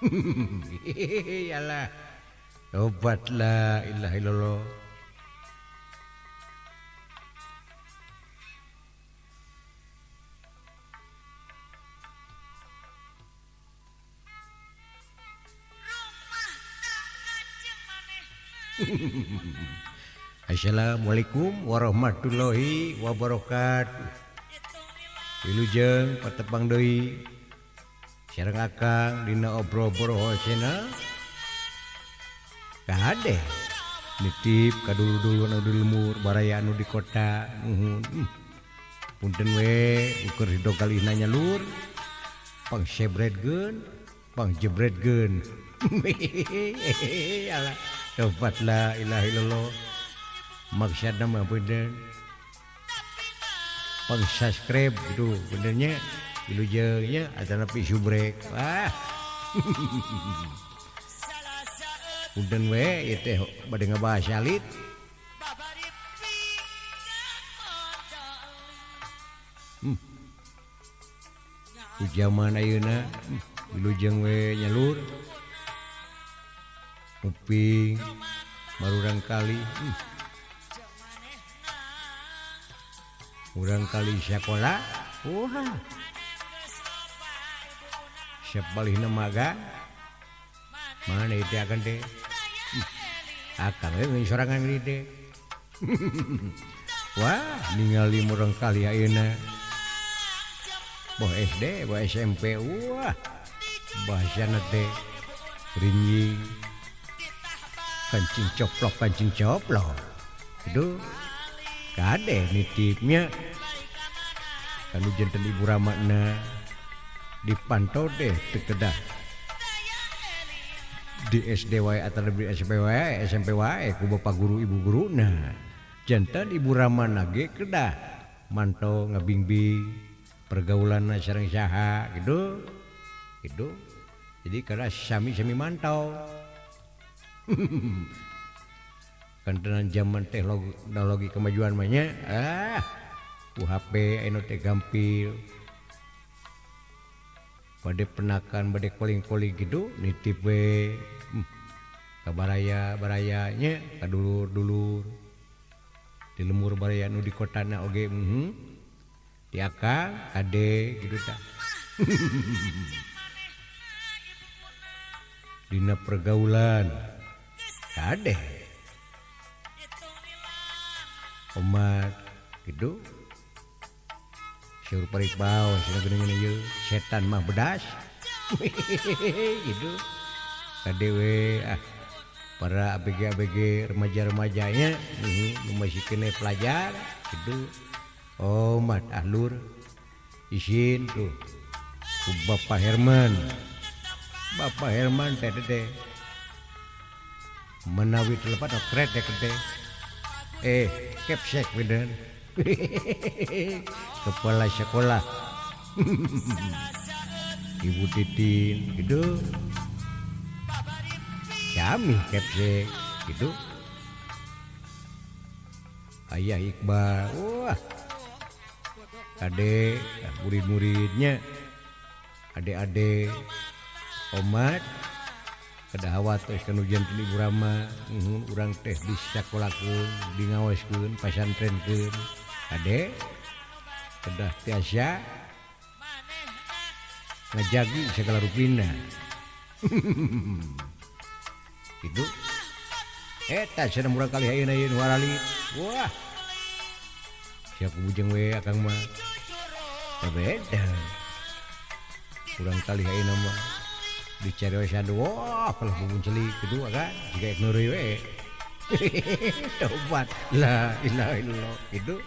Iyalah. Tobat la ilaha illallah. Assalamualaikum warahmatullahi wabarakatuh. Wilujeng patepang deui sareng Akang dina obrol-obrol hosena. Kade nitip kadulu-dulu anu di lemur baraya anu di kota. Punten we ukur hidup kali nanya lur pang sebredgeun pang jebredgeun. Alah tobat la ilaha illallah. Maksudna mah bener pang subscribe gitu benernya wilujengnya ada napi subrek. Wah. Punten we ieu teh bade ngabahas salit. Ku zaman ayeuna wilujeng we nyalur. Uping marurang kali. Urang kali sekolah. Wah. Siap balihna maga. Mana itu akan deh. Akang we sorangan deui teh. Wah, ningali murang kali ayeuna. Boh SD, boh SMP. Wah. Bahasana teh rinjing. Kancing coplok. Aduh. Kade nitipnya kanu janten ibu ramana dipantau deh tekedah di SD wae atau di SMP wae ku bapak guru ibu guru nah janten ibu ramana ge kedah mantau ngabingbing pergaulan sareng saha gitu jadi kada sami mantau. Kantenan zaman teknologi kemajuan mahnya HP anu teh gampil bade penakan bade koling-koling gitu nitip we ka baraya-barayanya ka dulur-dulur di lemur baraya anu di kotana oge di Akang ade gitu tah. Dina pergaulan ade omat gitu syur paripau sina geuning ieu setan mah bedas. Gitu kadewe para ABG remaja-remajanya nu masih kene pelajar gitu omat ahlur izin tuh ku Bapak Herman teh menawi telepat kret teh kepsek bener. Kepala sekolah. Ibu Titin gitu. Kami kepsek gitu. Ayah Iqbal. Wah. Ade murid-muridnya. Ade-ade omat kedahawat kanu janten ibu rama urang teh di sakolahkeun di ngaweskeun pasantrenkeun ade kedah tiasa ngajagi segala rupina. Gitu eta cenah murang kali ayeuna ieu warali. Wah siap bujeng we Akang mah beda urang kali ayeuna mah dicari wae wah kalau bubun celik kedua kan jika ignori we. Tobat la ilaha illallah gitu.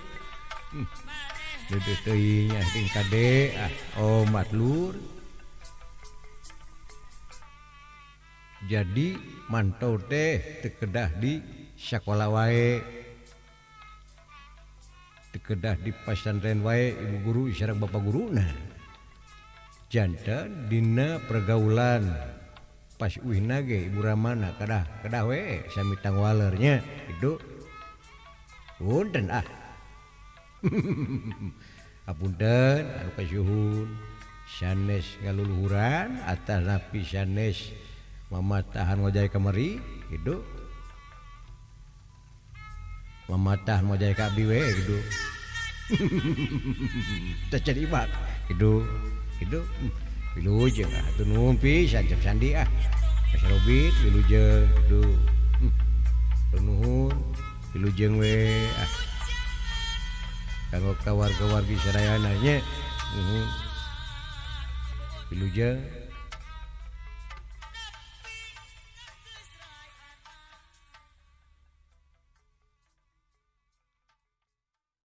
Deui teuing nya ting kade omat lur. Jadi mantau teh teu kedah di sakola wae. Teu kedah di pasantren wae ibu guru sareng bapak guruna. Jantan dina pergaulan pas uhina ge ibu ramana kadah we sami tangwalernya itu punten apunten anu kasuhun sanes ngaluluhuran atas napi sanes mamatahan ngojay kamari gitu mamatahan ngojay ka abdi we gitu teu jadi mak gitu wilujeng atuh nuhun pisan cep sandi Robit wilujeng gitu nuhun wilujeng we kanggo ka warga-wargi sadayana nya wilujeng